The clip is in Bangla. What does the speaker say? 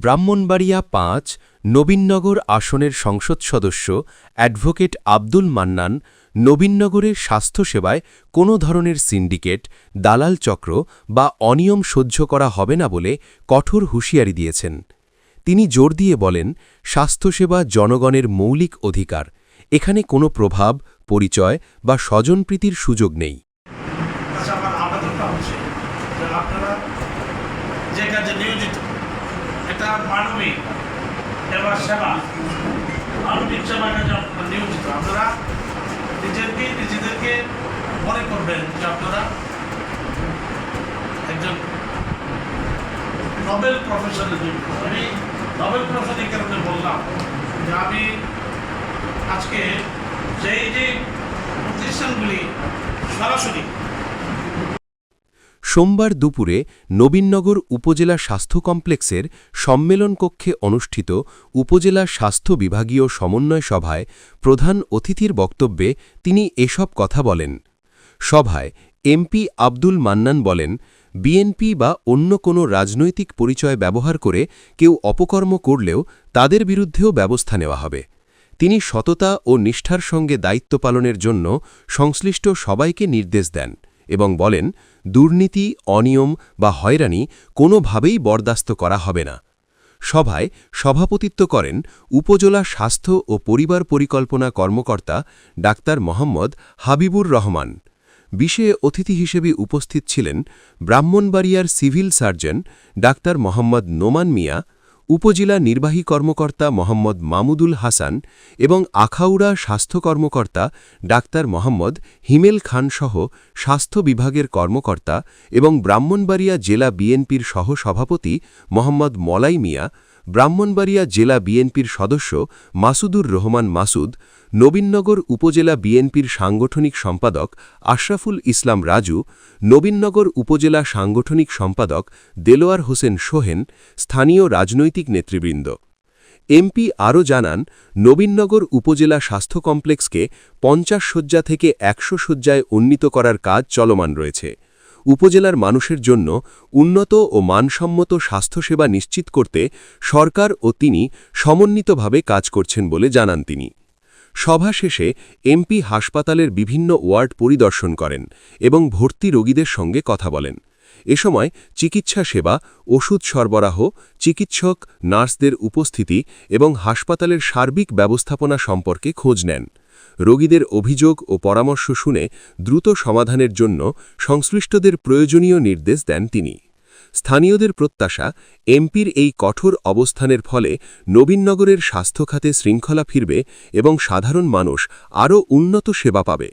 ব্রাহ্মণবাড়িয়া ৫ নবীনগর আসনের সংসদ সদস্য অ্যাডভোকেট আব্দুল মান্নান নবীনগরের স্বাস্থ্যসেবায় কোনো ধরনের সিন্ডিকেট, দালাল চক্র বা অনিয়ম সহ্য করা হবে না বলে কঠোর হুঁশিয়ারি দিয়েছেন। তিনি জোর দিয়ে বলেন, স্বাস্থ্যসেবা জনগণের মৌলিক অধিকার, এখানে কোনো প্রভাব, পরিচয় বা স্বজনপ্রীতির সুযোগ নেই। আমার আবেদনটা হচ্ছে যে আপনারা যে কাজে নিয়োজিত, এটা মানবিক এবার সেবা, মানবিক সেবা কাজে আপনারা নিয়োজিত, আপনারা নিজেদেরকে মনে করবেন যে আপনারা একজন নোবেল প্রফেশনে নিয়োজিত। আমি নোবেল প্রফেশনের কারণে বললাম যে আমি আজকে যে প্রতিষ্ঠানগুলি সরাসরি সোমবার দুপুরে নবীনগর উপজেলা স্বাস্থ্য কমপ্লেক্সের সম্মেলন কক্ষে অনুষ্ঠিত উপজেলা স্বাস্থ্য বিভাগীয় সমন্বয় সভায় প্রধান অতিথির বক্তব্যে তিনি এসব কথা বলেন। সভায় এমপি আব্দুল মান্নান বলেন, বিএনপি বা অন্য কোনো রাজনৈতিক পরিচয় ব্যবহার করে কেউ অপকর্ম করলেও তাদের বিরুদ্ধেও ব্যবস্থা নেওয়া হবে। তিনি সততা ও নিষ্ঠার সঙ্গে দায়িত্ব পালনের জন্য সংশ্লিষ্ট সবাইকে নির্দেশ দেন এবং বলেন, দুর্নীতি, অনিয়ম বা হয়রানি কোনোভাবেই বরদাস্ত করা হবে না। সভায় সভাপতিত্ব করেন উপজেলা স্বাস্থ্য ও পরিবার পরিকল্পনা কর্মকর্তা ডাক্তার মোহাম্মদ হাবিবুর রহমান। বিশেষ অতিথি হিসেবে উপস্থিত ছিলেন ব্রাহ্মণবাড়িয়ার civil surgeon doctor Mohammad Noman Mia, উপজেলা নির্বাহী কর্মকর্তা মোহাম্মদ মামুদুল হাসান এবং আখাউড়া স্বাস্থ্য কর্মকর্তা ডাক্তার মোহাম্মদ হিমেল খানসহ স্বাস্থ্য বিভাগের কর্মকর্তা এবং ব্রাহ্মণবাড়িয়া জেলা বিএনপির সহ-সভাপতি মোহাম্মদ মলাই মিয়া, ব্রাহ্মণবাড়িয়া জেলা বিএনপির সদস্য মাসুদুর রহমান মাসুদ, নবীনগর উপজেলা বিএনপির সাংগঠনিক সম্পাদক আশরাফুল ইসলাম রাজু, নবীনগর উপজেলা সাংগঠনিক সম্পাদক দেলোয়ার হোসেন সোহেন, স্থানীয় রাজনৈতিক নেতৃবৃন্দ। এমপি আরও জানান, নবীনগর উপজেলা স্বাস্থ্য কমপ্লেক্সকে ৫০ শয্যা থেকে ১০০ শয্যায় উন্নীত করার কাজ চলমান রয়েছে। উপজেলার মানুষের জন্য উন্নত ও মানসম্মত স্বাস্থ্যসেবা নিশ্চিত করতে সরকার ও তিনি সমন্বিতভাবে কাজ করছেন বলে জানান তিনি। সভা শেষে এমপি হাসপাতালের বিভিন্ন ওয়ার্ড পরিদর্শন করেন এবং ভর্তি রোগীদের সঙ্গে কথা বলেন। এ সময় চিকিৎসা সেবা, ওষুধ সরবরাহ, চিকিৎসক, নার্সদের উপস্থিতি এবং হাসপাতালের সার্বিক ব্যবস্থাপনা সম্পর্কে খোঁজ নেন। রোগীদের অভিযোগ ও পরামর্শ শুনে দ্রুত সমাধানের জন্য সংশ্লিষ্টদের প্রয়োজনীয় নির্দেশ দেন তিনি। স্থানীয়দের প্রত্যাশা, এমপির এই কঠোর অবস্থানের ফলে নবীনগরের স্বাস্থ্য খাতে শৃঙ্খলা ফিরবে এবং সাধারণ মানুষ আরও উন্নত সেবা পাবে।